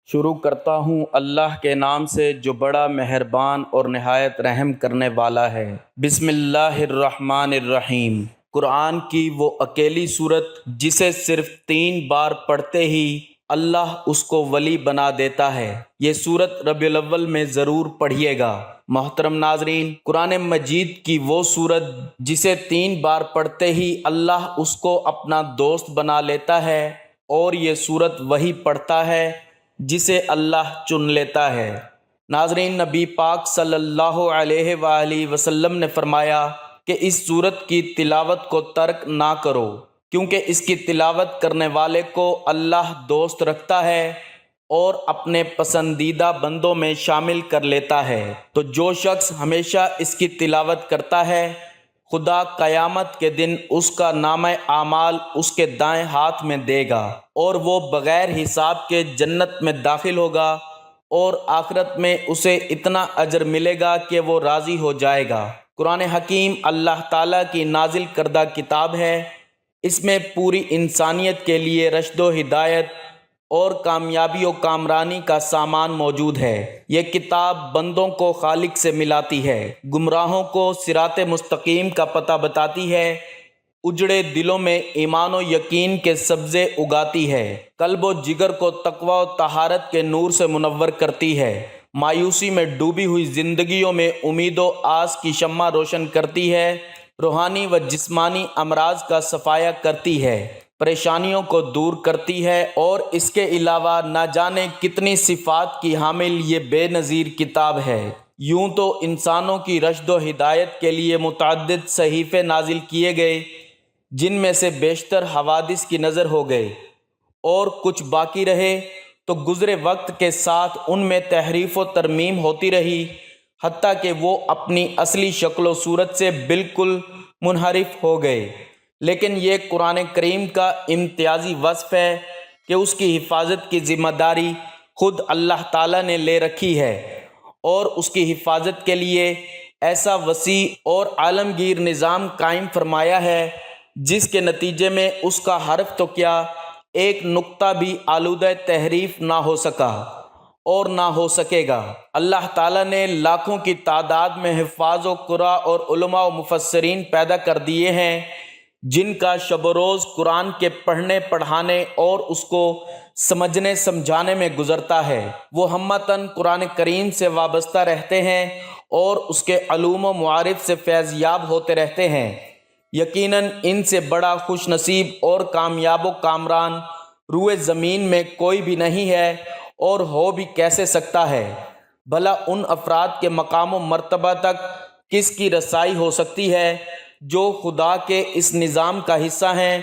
شروع کرتا ہوں اللہ کے نام سے جو بڑا مہربان اور نہایت رحم کرنے والا ہے۔ بسم اللہ الرحمن الرحیم۔ قرآن کی وہ اکیلی صورت جسے صرف 3 بار پڑھتے ہی اللہ اس کو ولی بنا دیتا ہے۔ یہ صورت ربیع الاول میں ضرور پڑھیے گا۔ محترم ناظرین، قرآن مجید کی وہ صورت جسے 3 بار پڑھتے ہی اللہ اس کو اپنا دوست بنا لیتا ہے، اور یہ صورت وہی پڑھتا ہے جسے اللہ چن لیتا ہے۔ ناظرین، نبی پاک صلی اللہ علیہ وآلہ وسلم نے فرمایا کہ اس صورت کی تلاوت کو ترک نہ کرو، کیونکہ اس کی تلاوت کرنے والے کو اللہ دوست رکھتا ہے اور اپنے پسندیدہ بندوں میں شامل کر لیتا ہے۔ تو جو شخص ہمیشہ اس کی تلاوت کرتا ہے، خدا قیامت کے دن اس کا نامہ اعمال اس کے دائیں ہاتھ میں دے گا، اور وہ بغیر حساب کے جنت میں داخل ہوگا، اور آخرت میں اسے اتنا اجر ملے گا کہ وہ راضی ہو جائے گا۔ قرآن حکیم اللہ تعالیٰ کی نازل کردہ کتاب ہے۔ اس میں پوری انسانیت کے لیے رشد و ہدایت اور کامیابی و کامرانی کا سامان موجود ہے۔ یہ کتاب بندوں کو خالق سے ملاتی ہے، گمراہوں کو صراط مستقیم کا پتہ بتاتی ہے، اجڑے دلوں میں ایمان و یقین کے سبزے اگاتی ہے، قلب و جگر کو تقوی و طہارت کے نور سے منور کرتی ہے، مایوسی میں ڈوبی ہوئی زندگیوں میں امید و آس کی شمع روشن کرتی ہے، روحانی و جسمانی امراض کا صفایا کرتی ہے، پریشانیوں کو دور کرتی ہے، اور اس کے علاوہ نہ جانے کتنی صفات کی حامل یہ بے نظیر کتاب ہے۔ یوں تو انسانوں کی رشد و ہدایت کے لیے متعدد صحیفے نازل کیے گئے، جن میں سے بیشتر حوادث کی نظر ہو گئے، اور کچھ باقی رہے تو گزرے وقت کے ساتھ ان میں تحریف و ترمیم ہوتی رہی، حتیٰ کہ وہ اپنی اصلی شکل و صورت سے بالکل منحرف ہو گئے۔ لیکن یہ قرآن کریم کا امتیازی وصف ہے کہ اس کی حفاظت کی ذمہ داری خود اللہ تعالیٰ نے لے رکھی ہے، اور اس کی حفاظت کے لیے ایسا وسیع اور عالمگیر نظام قائم فرمایا ہے، جس کے نتیجے میں اس کا حرف تو کیا، ایک نقطہ بھی آلودہ تحریف نہ ہو سکا اور نہ ہو سکے گا۔ اللہ تعالیٰ نے لاکھوں کی تعداد میں حفاظ و قراء اور علماء و مفسرین پیدا کر دیے ہیں، جن کا شب و روز قرآن کے پڑھنے پڑھانے اور اس کو سمجھنے سمجھانے میں گزرتا ہے۔ وہ ہمتاً قرآن کریم سے وابستہ رہتے ہیں اور اس کے علوم و معارف سے فیض یاب ہوتے رہتے ہیں۔ یقیناً ان سے بڑا خوش نصیب اور کامیاب و کامران روئے زمین میں کوئی بھی نہیں ہے، اور ہو بھی کیسے سکتا ہے۔ بھلا ان افراد کے مقام و مرتبہ تک کس کی رسائی ہو سکتی ہے جو خدا کے اس نظام کا حصہ ہیں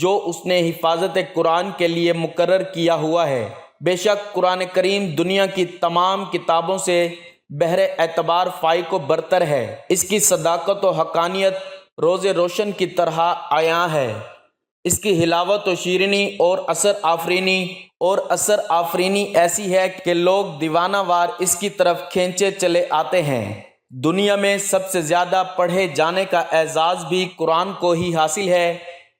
جو اس نے حفاظت قرآن کے لیے مقرر کیا ہوا ہے۔ بے شک قرآن کریم دنیا کی تمام کتابوں سے بہر اعتبار فائق و برتر ہے۔ اس کی صداقت و حقانیت روز روشن کی طرح عیاں ہے۔ اس کی حلاوت و شیرینی اور اثر آفرینی ایسی ہے کہ لوگ دیوانہ وار اس کی طرف کھینچے چلے آتے ہیں۔ دنیا میں سب سے زیادہ پڑھے جانے کا اعزاز بھی قرآن کو ہی حاصل ہے۔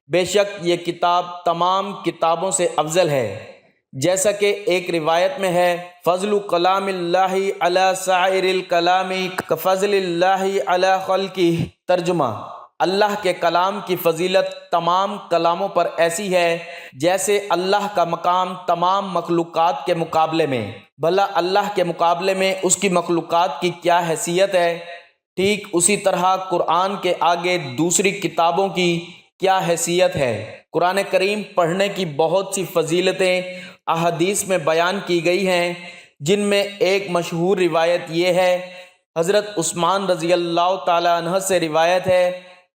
بے شک یہ کتاب تمام کتابوں سے افضل ہے، جیسا کہ ایک روایت میں ہے، فضل کلام اللہ علی سائر الکلام کفضل اللہ علی خلقہ۔ ترجمہ: اللہ کے کلام کی فضیلت تمام کلاموں پر ایسی ہے جیسے اللہ کا مقام تمام مخلوقات کے مقابلے میں۔ بھلا اللہ کے مقابلے میں اس کی مخلوقات کی کیا حیثیت ہے؟ ٹھیک اسی طرح قرآن کے آگے دوسری کتابوں کی کیا حیثیت ہے۔ قرآن کریم پڑھنے کی بہت سی فضیلتیں احادیث میں بیان کی گئی ہیں، جن میں ایک مشہور روایت یہ ہے، حضرت عثمان رضی اللہ تعالیٰ عنہ سے روایت ہے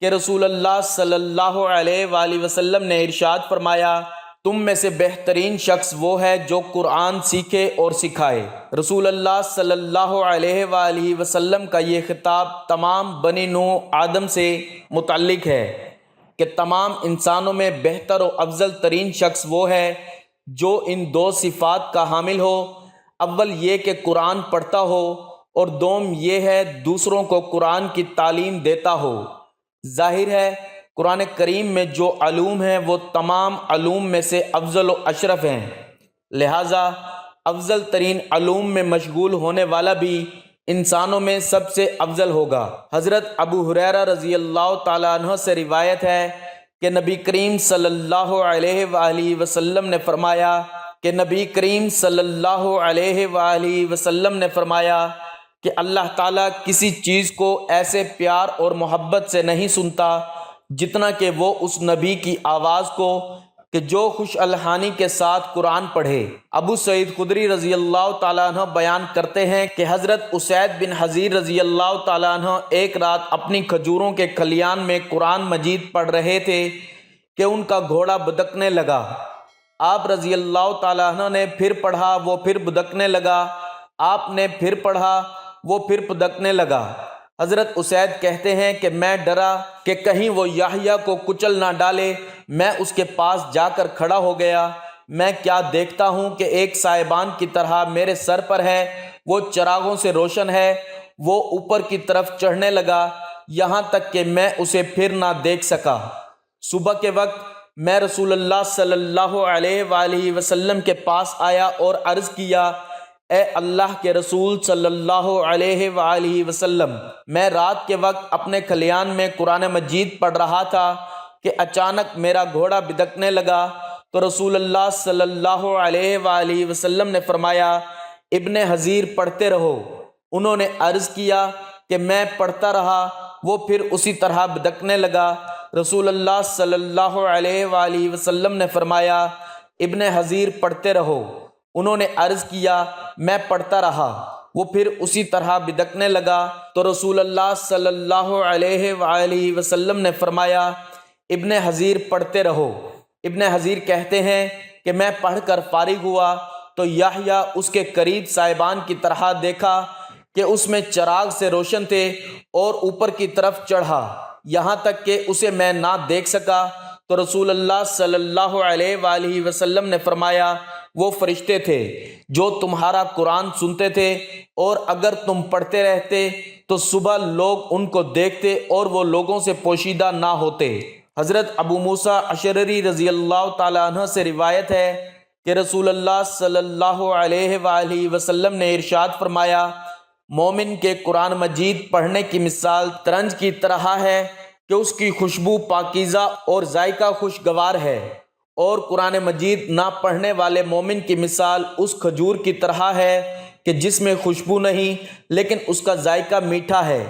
کہ رسول اللہ صلی اللہ علیہ وآلہ وسلم نے ارشاد فرمایا، تم میں سے بہترین شخص وہ ہے جو قرآن سیکھے اور سکھائے۔ رسول اللہ صلی اللہ علیہ وآلہ وسلم کا یہ خطاب تمام بنی نوح آدم سے متعلق ہے کہ تمام انسانوں میں بہتر و افضل ترین شخص وہ ہے جو ان 2 صفات کا حامل ہو، اول یہ کہ قرآن پڑھتا ہو، اور دوم یہ ہے دوسروں کو قرآن کی تعلیم دیتا ہو۔ ظاہر ہے قرآن کریم میں جو علوم ہیں وہ تمام علوم میں سے افضل و اشرف ہیں، لہٰذا افضل ترین علوم میں مشغول ہونے والا بھی انسانوں میں سب سے افضل ہوگا۔ حضرت ابو ہریرہ رضی اللہ تعالیٰ عنہ سے روایت ہے کہ نبی کریم صلی اللہ علیہ وآلہ وسلم نے فرمایا کہ اللہ تعالیٰ کسی چیز کو ایسے پیار اور محبت سے نہیں سنتا جتنا کہ وہ اس نبی کی آواز کو کہ جو خوش الحانی کے ساتھ قرآن پڑھے۔ ابو سعید خدری رضی اللہ تعالیٰ عنہ بیان کرتے ہیں کہ حضرت اسید بن حضیر رضی اللہ تعالیٰ عنہ ایک رات اپنی کھجوروں کے کھلیان میں قرآن مجید پڑھ رہے تھے کہ ان کا گھوڑا بدکنے لگا۔ آپ رضی اللہ تعالیٰ عنہ نے پھر پڑھا، وہ پھر بدکنے لگا۔ آپ نے پھر پڑھا، وہ پھر بدکنے لگا۔ حضرت اسید کہتے ہیں کہ میں ڈرا کہ کہیں وہ یحییٰ کو کچل نہ ڈالے۔ میں اس کے پاس جا کر کھڑا ہو گیا۔ میں کیا دیکھتا ہوں کہ ایک سائبان کی طرح میرے سر پر ہے، وہ چراغوں سے روشن ہے۔ وہ اوپر کی طرف چڑھنے لگا یہاں تک کہ میں اسے پھر نہ دیکھ سکا۔ صبح کے وقت میں رسول اللہ صلی اللہ علیہ وآلہ وسلم کے پاس آیا اور عرض کیا، اے اللہ کے رسول صلی اللہ علیہ وآلہ وسلم، میں رات کے وقت اپنے کھلیان میں قرآن مجید پڑھ رہا تھا کہ اچانک میرا گھوڑا بدکنے لگا۔ تو رسول اللہ صلی اللہ علیہ وآلہ وسلم نے فرمایا، ابن حضیر پڑھتے رہو۔ انہوں نے عرض کیا کہ میں پڑھتا رہا، وہ پھر اسی طرح بدکنے لگا۔ رسول اللہ صلی اللہ علیہ وآلہ وسلم نے فرمایا، ابن حضیر پڑھتے رہو۔ انہوں نے عرض کیا، میں پڑھتا رہا، وہ پھر اسی طرح بدکنے لگا۔ تو رسول اللہ صلی اللہ علیہ وآلہ وسلم نے فرمایا، ابن حضیر پڑھتے رہو۔ ابن حضیر کہتے ہیں کہ میں پڑھ کر فارغ ہوا تو یحییٰ اس کے قریب سائبان کی طرح دیکھا کہ اس میں چراغ سے روشن تھے اور اوپر کی طرف چڑھا یہاں تک کہ اسے میں نہ دیکھ سکا۔ تو رسول اللہ صلی اللہ علیہ وآلہ وسلم نے فرمایا، وہ فرشتے تھے جو تمہارا قرآن سنتے تھے، اور اگر تم پڑھتے رہتے تو صبح لوگ ان کو دیکھتے اور وہ لوگوں سے پوشیدہ نہ ہوتے۔ حضرت ابو موسیٰ اشعری رضی اللہ تعالیٰ عنہ سے روایت ہے کہ رسول اللہ صلی اللہ علیہ وآلہ وسلم نے ارشاد فرمایا، مومن کے قرآن مجید پڑھنے کی مثال ترنج کی طرح ہے کہ اس کی خوشبو پاکیزہ اور ذائقہ خوشگوار ہے، اور قرآن مجید نہ پڑھنے والے مومن کی مثال اس کھجور کی طرح ہے کہ جس میں خوشبو نہیں لیکن اس کا ذائقہ میٹھا ہے،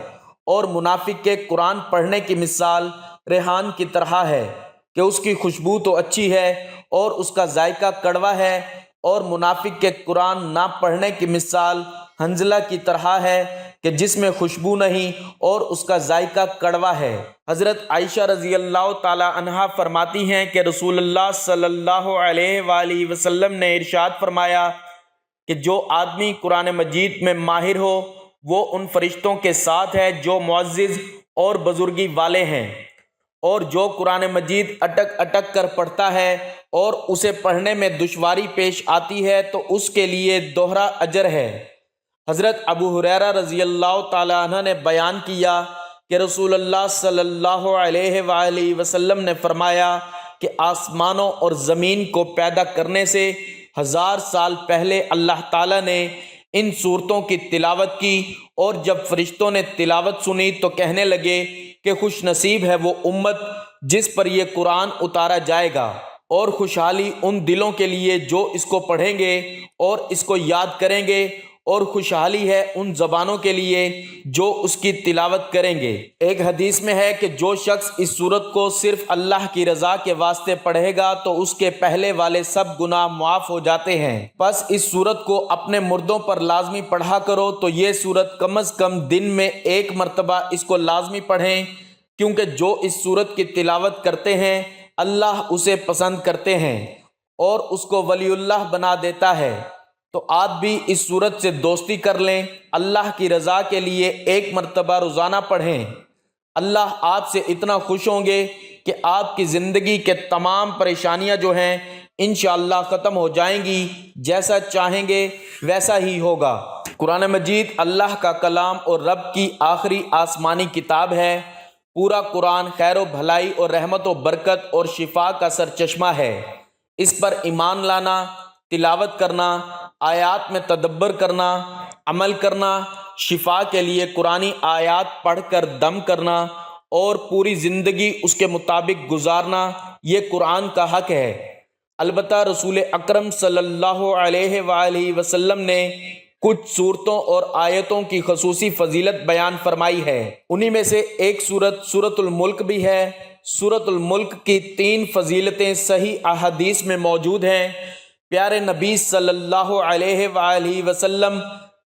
اور منافق کے قرآن پڑھنے کی مثال ریحان کی طرح ہے کہ اس کی خوشبو تو اچھی ہے اور اس کا ذائقہ کڑوا ہے، اور منافق کے قرآن نہ پڑھنے کی مثال حنظلہ کی طرح ہے کہ جس میں خوشبو نہیں اور اس کا ذائقہ کڑوا ہے۔ حضرت عائشہ رضی اللہ تعالی عنہا فرماتی ہیں کہ رسول اللہ صلی اللہ علیہ وآلہ وسلم نے ارشاد فرمایا کہ جو آدمی قرآن مجید میں ماہر ہو وہ ان فرشتوں کے ساتھ ہے جو معزز اور بزرگی والے ہیں، اور جو قرآن مجید اٹک اٹک کر پڑھتا ہے اور اسے پڑھنے میں دشواری پیش آتی ہے تو اس کے لیے دوہرا اجر ہے۔ حضرت ابو ہریرہ رضی اللہ تعالیٰ عنہ نے بیان کیا کہ رسول اللہ صلی اللہ علیہ وآلہ وسلم نے فرمایا کہ آسمانوں اور زمین کو پیدا کرنے سے 1000 سال پہلے اللہ تعالیٰ نے ان صورتوں کی تلاوت کی، اور جب فرشتوں نے تلاوت سنی تو کہنے لگے کہ خوش نصیب ہے وہ امت جس پر یہ قرآن اتارا جائے گا، اور خوشحالی ان دلوں کے لیے جو اس کو پڑھیں گے اور اس کو یاد کریں گے، اور خوشحالی ہے ان زبانوں کے لیے جو اس کی تلاوت کریں گے۔ ایک حدیث میں ہے کہ جو شخص اس سورت کو صرف اللہ کی رضا کے واسطے پڑھے گا تو اس کے پہلے والے سب گناہ معاف ہو جاتے ہیں۔ بس اس سورت کو اپنے مردوں پر لازمی پڑھا کرو، تو یہ سورت کم از کم دن میں 1 مرتبہ اس کو لازمی پڑھیں، کیونکہ جو اس سورت کی تلاوت کرتے ہیں اللہ اسے پسند کرتے ہیں اور اس کو ولی اللہ بنا دیتا ہے۔ تو آپ بھی اس سورت سے دوستی کر لیں، اللہ کی رضا کے لیے 1 مرتبہ روزانہ پڑھیں۔ اللہ آپ سے اتنا خوش ہوں گے کہ آپ کی زندگی کے تمام پریشانیاں جو ہیں انشاءاللہ ختم ہو جائیں گی، جیسا چاہیں گے ویسا ہی ہوگا۔ قرآن مجید اللہ کا کلام اور رب کی آخری آسمانی کتاب ہے۔ پورا قرآن خیر و بھلائی اور رحمت و برکت اور شفا کا سرچشمہ ہے۔ اس پر ایمان لانا، تلاوت کرنا، آیات میں تدبر کرنا، عمل کرنا، شفا کے لیے قرآنی آیات پڑھ کر دم کرنا اور پوری زندگی اس کے مطابق گزارنا، یہ قرآن کا حق ہے۔ البتہ رسول اکرم صلی اللہ علیہ وآلہ وسلم نے کچھ صورتوں اور آیتوں کی خصوصی فضیلت بیان فرمائی ہے۔ انہی میں سے ایک سورۃ الملک بھی ہے۔ سورۃ الملک کی 3 فضیلتیں صحیح احادیث میں موجود ہیں۔ پیارے نبی صلی اللہ علیہ وآلہ وسلم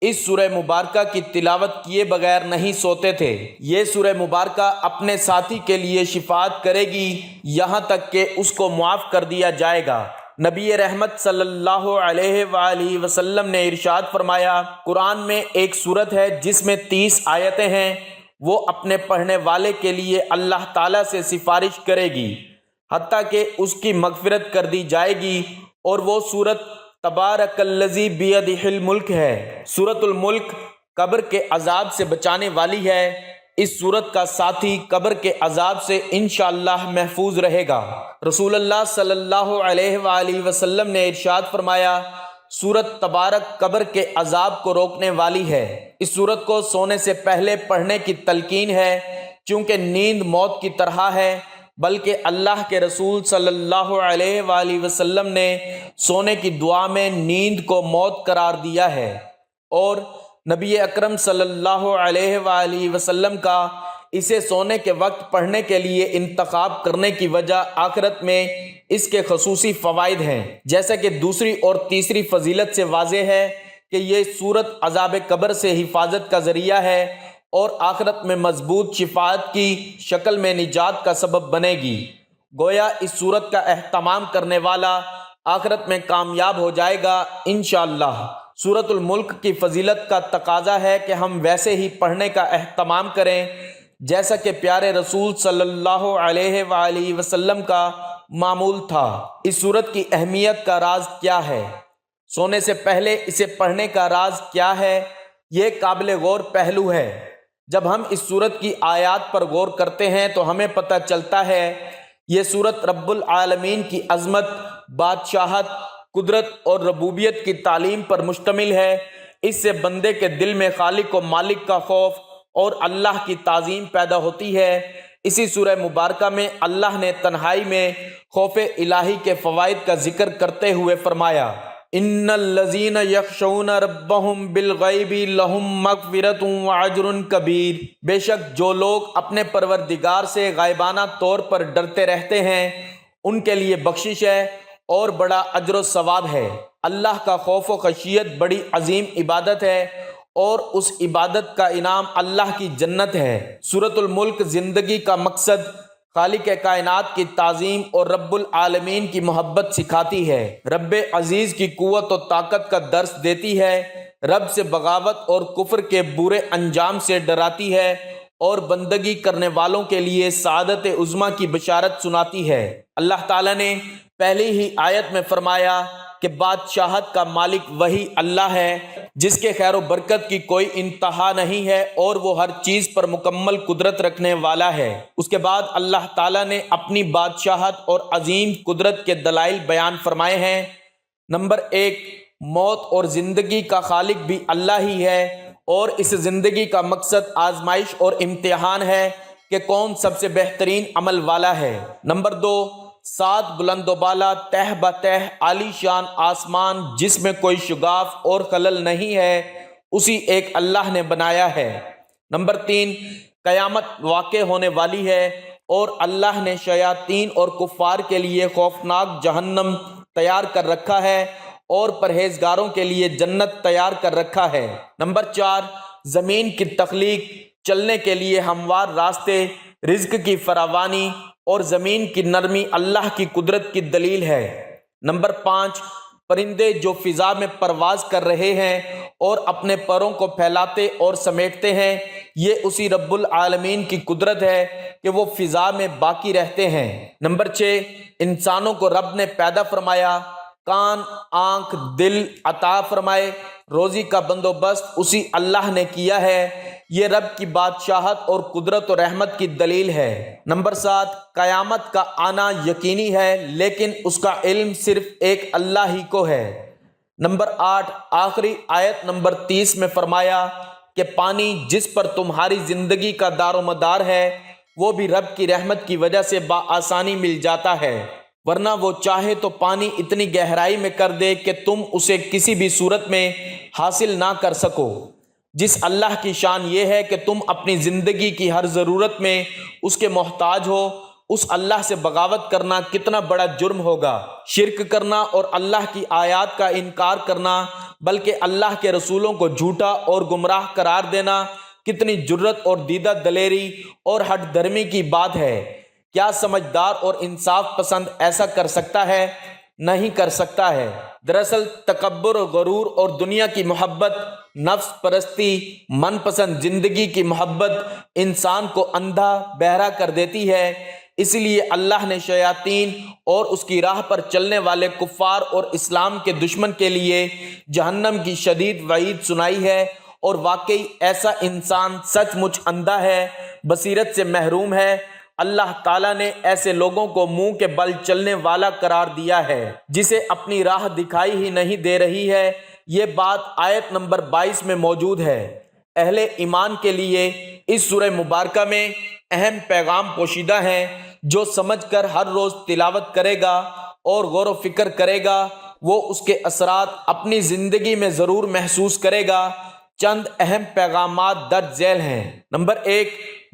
اس سورہ مبارکہ کی تلاوت کیے بغیر نہیں سوتے تھے۔ یہ سورہ مبارکہ اپنے ساتھی کے لیے شفاعت کرے گی یہاں تک کہ اس کو معاف کر دیا جائے گا۔ نبی رحمت صلی اللہ علیہ وآلہ وسلم نے ارشاد فرمایا، قرآن میں ایک سورت ہے جس میں 30 آیتیں ہیں، وہ اپنے پڑھنے والے کے لیے اللہ تعالیٰ سے سفارش کرے گی حتیٰ کہ اس کی مغفرت کر دی جائے گی، اور وہ سورت تبارک الذی بیدہ الملک ہے۔ سورۃ الملک قبر کے عذاب سے بچانے والی ہے۔ اس سورت کا ساتھی قبر کے عذاب سے انشاءاللہ محفوظ رہے گا۔ رسول اللہ صلی اللہ علیہ وآلہ وسلم نے ارشاد فرمایا، سورت تبارک قبر کے عذاب کو روکنے والی ہے۔ اس سورت کو سونے سے پہلے پڑھنے کی تلقین ہے، چونکہ نیند موت کی طرح ہے، بلکہ اللہ کے رسول صلی اللہ علیہ وآلہ وسلم نے سونے کی دعا میں نیند کو موت قرار دیا ہے، اور نبی اکرم صلی اللہ علیہ وآلہ وسلم کا اسے سونے کے وقت پڑھنے کے لیے انتخاب کرنے کی وجہ آخرت میں اس کے خصوصی فوائد ہیں، جیسا کہ دوسری اور تیسری فضیلت سے واضح ہے کہ یہ سورت عذاب قبر سے حفاظت کا ذریعہ ہے اور آخرت میں مضبوط شفاعت کی شکل میں نجات کا سبب بنے گی۔ گویا اس سورت کا اہتمام کرنے والا آخرت میں کامیاب ہو جائے گا انشاءاللہ۔ سورۃ الملک کی فضیلت کا تقاضا ہے کہ ہم ویسے ہی پڑھنے کا اہتمام کریں جیسا کہ پیارے رسول صلی اللہ علیہ وآلہ وسلم کا معمول تھا۔ اس سورت کی اہمیت کا راز کیا ہے؟ سونے سے پہلے اسے پڑھنے کا راز کیا ہے؟ یہ قابل غور پہلو ہے۔ جب ہم اس سورت کی آیات پر غور کرتے ہیں تو ہمیں پتہ چلتا ہے یہ سورت رب العالمین کی عظمت، بادشاہت، قدرت اور ربوبیت کی تعلیم پر مشتمل ہے۔ اس سے بندے کے دل میں خالق و مالک کا خوف اور اللہ کی تعظیم پیدا ہوتی ہے۔ اسی سورہ مبارکہ میں اللہ نے تنہائی میں خوف الہی کے فوائد کا ذکر کرتے ہوئے فرمایا، ان الذین یخشون ربہم بالغیب لہم مغفرۃ واجر کبیر۔ بے شک جو لوگ اپنے پروردگار سے غائبانہ طور پر ڈرتے رہتے ہیں ان کے لیے بخشش ہے اور بڑا اجر و ثواب ہے۔ اللہ کا خوف و خشیت بڑی عظیم عبادت ہے اور اس عبادت کا انعام اللہ کی جنت ہے۔ سورۃ الملک زندگی کا مقصد، خالق کائنات کی تعظیم اور رب العالمین کی محبت سکھاتی ہے، رب عزیز کی قوت و طاقت کا درس دیتی ہے، رب سے بغاوت اور کفر کے برے انجام سے ڈراتی ہے اور بندگی کرنے والوں کے لیے سعادت عظمیٰ کی بشارت سناتی ہے۔ اللہ تعالیٰ نے پہلی ہی آیت میں فرمایا کہ بادشاہت کا مالک وہی اللہ ہے جس کے خیر و برکت کی کوئی انتہا نہیں ہے اور وہ ہر چیز پر مکمل قدرت رکھنے والا ہے۔ اس کے بعد اللہ تعالیٰ نے اپنی بادشاہت اور عظیم قدرت کے دلائل بیان فرمائے ہیں۔ نمبر 1، موت اور زندگی کا خالق بھی اللہ ہی ہے اور اس زندگی کا مقصد آزمائش اور امتحان ہے کہ کون سب سے بہترین عمل والا ہے۔ نمبر 2، 7 بلند و بالا تہ بتہ عالی شان آسمان جس میں کوئی شگاف اور خلل نہیں ہے اسی ایک اللہ نے بنایا ہے۔ نمبر 3، قیامت واقع ہونے والی ہے اور اللہ نے شیاطین اور کفار کے لیے خوفناک جہنم تیار کر رکھا ہے اور پرہیزگاروں کے لیے جنت تیار کر رکھا ہے۔ نمبر 4، زمین کی تخلیق، چلنے کے لیے ہموار راستے، رزق کی فراوانی اور زمین کی نرمی اللہ کی قدرت کی دلیل ہے۔ نمبر 5، پرندے جو فضا میں پرواز کر رہے ہیں اور اپنے پروں کو پھیلاتے اور سمیٹتے ہیں، یہ اسی رب العالمین کی قدرت ہے کہ وہ فضا میں باقی رہتے ہیں۔ نمبر 6، انسانوں کو رب نے پیدا فرمایا، کان، آنکھ، دل عطا فرمائے، روزی کا بندوبست اسی اللہ نے کیا ہے، یہ رب کی بادشاہت اور قدرت و رحمت کی دلیل ہے۔ نمبر 7، قیامت کا آنا یقینی ہے لیکن اس کا علم صرف ایک اللہ ہی کو ہے۔ نمبر 8 آخری آیت نمبر 30 میں فرمایا کہ پانی جس پر تمہاری زندگی کا دار و مدار ہے وہ بھی رب کی رحمت کی وجہ سے بآسانی مل جاتا ہے، ورنہ وہ چاہے تو پانی اتنی گہرائی میں کر دے کہ تم اسے کسی بھی صورت میں حاصل نہ کر سکو۔ جس اللہ کی شان یہ ہے کہ تم اپنی زندگی کی ہر ضرورت میں اس کے محتاج ہو، اس اللہ سے بغاوت کرنا کتنا بڑا جرم ہوگا۔ شرک کرنا اور اللہ کی آیات کا انکار کرنا، بلکہ اللہ کے رسولوں کو جھوٹا اور گمراہ قرار دینا کتنی جرت اور دیدہ دلیری اور ہٹ دھرمی کی بات ہے۔ کیا سمجھدار اور انصاف پسند ایسا کر سکتا ہے؟ نہیں کر سکتا ہے۔ دراصل تکبر و غرور اور دنیا کی محبت، نفس پرستی، من پسند زندگی کی محبت انسان کو اندھا بہرا کر دیتی ہے۔ اس لیے اللہ نے شیاطین اور اس کی راہ پر چلنے والے کفار اور اسلام کے دشمن کے لیے جہنم کی شدید وعید سنائی ہے، اور واقعی ایسا انسان سچ مچ اندھا ہے، بصیرت سے محروم ہے۔ اللہ تعالیٰ نے ایسے لوگوں کو منہ کے بل چلنے والا قرار دیا ہے، جسے اپنی راہ دکھائی ہی نہیں دے رہی ہے۔ یہ بات آیت نمبر 22 میں موجود ہے۔ اہل ایمان کے لیے اس سورہ مبارکہ میں اہم پیغام پوشیدہ ہیں، جو سمجھ کر ہر روز تلاوت کرے گا اور غور و فکر کرے گا وہ اس کے اثرات اپنی زندگی میں ضرور محسوس کرے گا۔ چند اہم پیغامات درج ذیل ہیں۔ نمبر 1،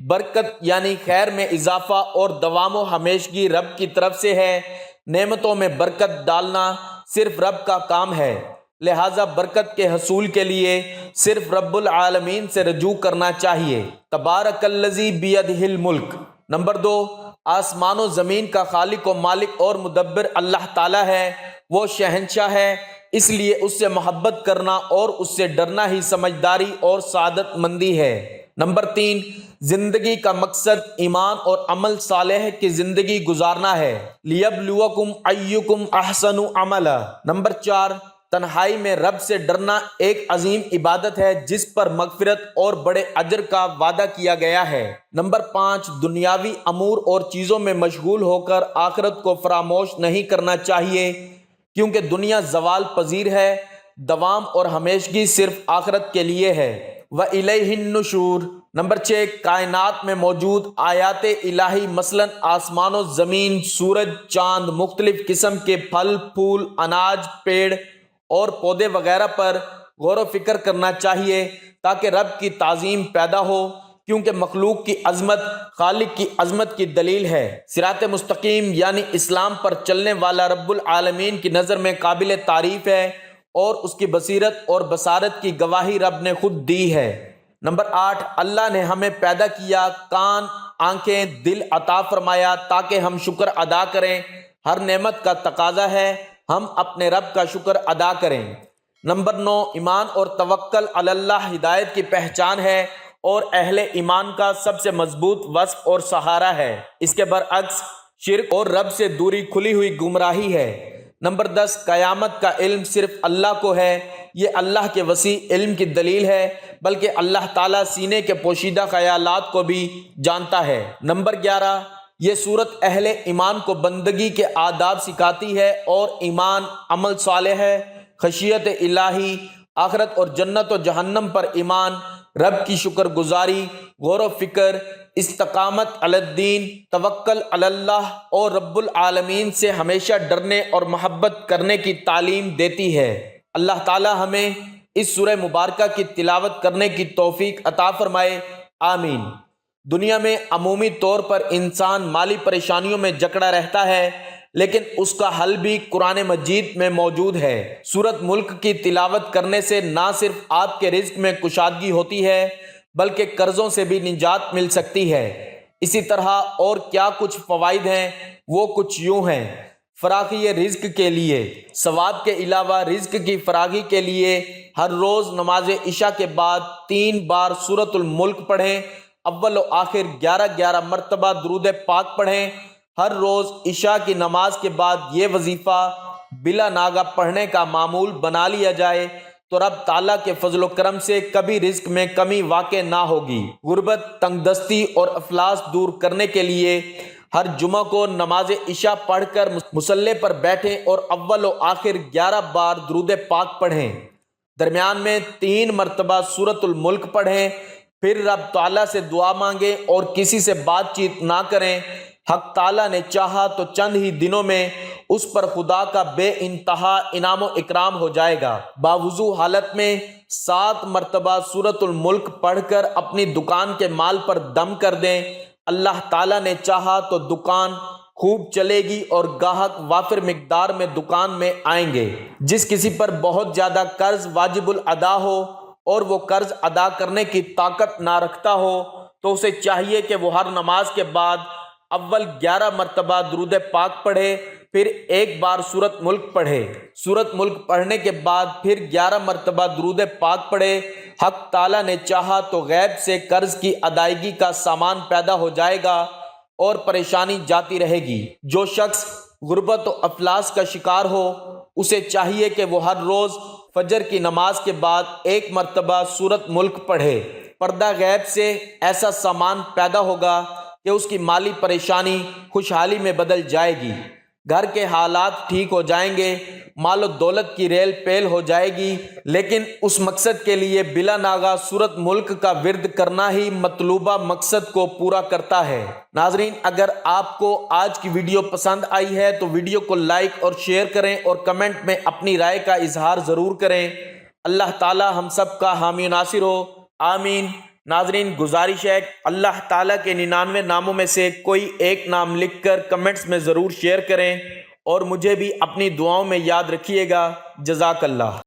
برکت یعنی خیر میں اضافہ اور دوام و ہمیشگی رب کی طرف سے ہے۔ نعمتوں میں برکت ڈالنا صرف رب کا کام ہے، لہٰذا برکت کے حصول کے لیے صرف رب العالمین سے رجوع کرنا چاہیے۔ تبارک الذی بیدہ الملک۔ نمبر 2، آسمان و زمین کا خالق و مالک اور مدبر اللہ تعالیٰ ہے، وہ شہنشاہ ہے، اس لیے اس سے محبت کرنا اور اس سے ڈرنا ہی سمجھداری اور سعادت مندی ہے۔ نمبر 3، زندگی کا مقصد ایمان اور عمل صالح کی زندگی گزارنا ہے۔ لیبلوکم ایکم احسن عملا۔ نمبر 4، تنہائی میں رب سے ڈرنا ایک عظیم عبادت ہے جس پر مغفرت اور بڑے اجر کا وعدہ کیا گیا ہے۔ نمبر 5، دنیاوی امور اور چیزوں میں مشغول ہو کر آخرت کو فراموش نہیں کرنا چاہیے، کیونکہ دنیا زوال پذیر ہے، دوام اور ہمیشگی صرف آخرت کے لیے ہے۔ وَإِلَيْهِ النُّشُورُ۔ نمبر 6، کائنات میں موجود آیات الہی مثلاً آسمان و زمین، سورج، چاند، مختلف قسم کے پھل، پھول، اناج، پیڑ اور پودے وغیرہ پر غور و فکر کرنا چاہیے تاکہ رب کی تعظیم پیدا ہو، کیونکہ مخلوق کی عظمت خالق کی عظمت کی دلیل ہے۔ صراط مستقیم یعنی اسلام پر چلنے والا رب العالمین کی نظر میں قابل تعریف ہے، اور اس کی بصیرت اور بصارت کی گواہی رب نے خود دی ہے۔ نمبر 8، اللہ نے ہمیں پیدا کیا، کان، آنکھیں، دل عطا فرمایا تاکہ ہم شکر ادا کریں۔ ہر نعمت کا تقاضا ہے ہم اپنے رب کا شکر ادا کریں۔ نمبر 9، ایمان اور توکل علی اللہ ہدایت کی پہچان ہے اور اہل ایمان کا سب سے مضبوط وصف اور سہارا ہے۔ اس کے برعکس شرک اور رب سے دوری کھلی ہوئی گمراہی ہے۔ نمبر 10، قیامت کا علم صرف اللہ کو ہے، یہ اللہ کے وسیع علم کی دلیل ہے، بلکہ اللہ تعالیٰ سینے کے پوشیدہ خیالات کو بھی جانتا ہے۔ نمبر 11، یہ صورت اہل ایمان کو بندگی کے آداب سکھاتی ہے، اور ایمان، عمل صالح ہے، خشیت الہی، آخرت اور جنت و جہنم پر ایمان، رب کی شکر گزاری، غور و فکر، استقامت علی الدین، توکل علی اللہ اور رب العالمین سے ہمیشہ ڈرنے اور محبت کرنے کی تعلیم دیتی ہے۔ اللہ تعالی ہمیں اس سورہ مبارکہ کی تلاوت کرنے کی توفیق عطا فرمائے، آمین۔ دنیا میں عمومی طور پر انسان مالی پریشانیوں میں جکڑا رہتا ہے، لیکن اس کا حل بھی قرآن مجید میں موجود ہے۔ سورۃ ملک کی تلاوت کرنے سے نہ صرف آپ کے رزق میں کشادگی ہوتی ہے بلکہ قرضوں سے بھی نجات مل سکتی ہے۔ اسی طرح اور کیا کچھ فوائد ہیں، وہ کچھ یوں ہیں۔ فراخی رزق کے لیے، ثواب کے علاوہ رزق کی فراخی کے لیے ہر روز نماز عشاء کے بعد 3 بار سورۃ الملک پڑھیں، اول و آخر 11 مرتبہ درود پاک پڑھیں۔ ہر روز عشاء کی نماز کے بعد یہ وظیفہ بلا ناغہ پڑھنے کا معمول بنا لیا جائے تو رب تعالیٰ کے فضل و کرم سے کبھی رزق میں کمی واقع نہ ہوگی۔ غربت، تنگ دستی اور افلاس دور کرنے کے لیے ہر جمعہ کو نماز عشاء پڑھ کر مصلی پر بیٹھیں اور اول و آخر 11 بار درود پاک پڑھیں۔ درمیان میں 3 مرتبہ سورۃ الملک پڑھیں، پھر رب تعالیٰ سے دعا مانگیں اور کسی سے بات چیت نہ کریں۔ حق تعالیٰ نے چاہا تو چند ہی دنوں میں اس پر خدا کا بے انتہا انعام و اکرام ہو جائے گا۔ باوضو حالت میں 7 مرتبہ سورۃ الملک پڑھ کر اپنی دکان کے مال پر دم کر دیں۔ اللہ تعالیٰ نے چاہا تو دکان خوب چلے گی اور گاہک وافر مقدار میں دکان میں آئیں گے۔ جس کسی پر بہت زیادہ قرض واجب الادا ہو اور وہ قرض ادا کرنے کی طاقت نہ رکھتا ہو تو اسے چاہیے کہ وہ ہر نماز کے بعد اول 11 مرتبہ درود پاک پڑھے، پھر 1 بار سورۃ ملک پڑھے۔ سورۃ ملک پڑھنے کے بعد پھر 11 مرتبہ درود پاک پڑھے۔ حق تعالیٰ نے چاہا تو غیب سے قرض کی ادائیگی کا سامان پیدا ہو جائے گا اور پریشانی جاتی رہے گی۔ جو شخص غربت و افلاس کا شکار ہو اسے چاہیے کہ وہ ہر روز فجر کی نماز کے بعد 1 مرتبہ سورۃ ملک پڑھے۔ پردہ غیب سے ایسا سامان پیدا ہوگا کہ اس کی مالی پریشانی خوشحالی میں بدل جائے گی، گھر کے حالات ٹھیک ہو جائیں گے، مال و دولت کی ریل پیل ہو جائے گی، لیکن اس مقصد کے لیے بلا ناغہ سورۃ ملک کا ورد کرنا ہی مطلوبہ مقصد کو پورا کرتا ہے۔ ناظرین، اگر آپ کو آج کی ویڈیو پسند آئی ہے تو ویڈیو کو لائک اور شیئر کریں اور کمنٹ میں اپنی رائے کا اظہار ضرور کریں۔ اللہ تعالی ہم سب کا حامی و ناصر ہو، آمین۔ ناظرین، گزارش ہے اللہ تعالیٰ کے 99 ناموں میں سے کوئی ایک نام لکھ کر کمنٹس میں ضرور شیئر کریں اور مجھے بھی اپنی دعاؤں میں یاد رکھیے گا۔ جزاک اللہ۔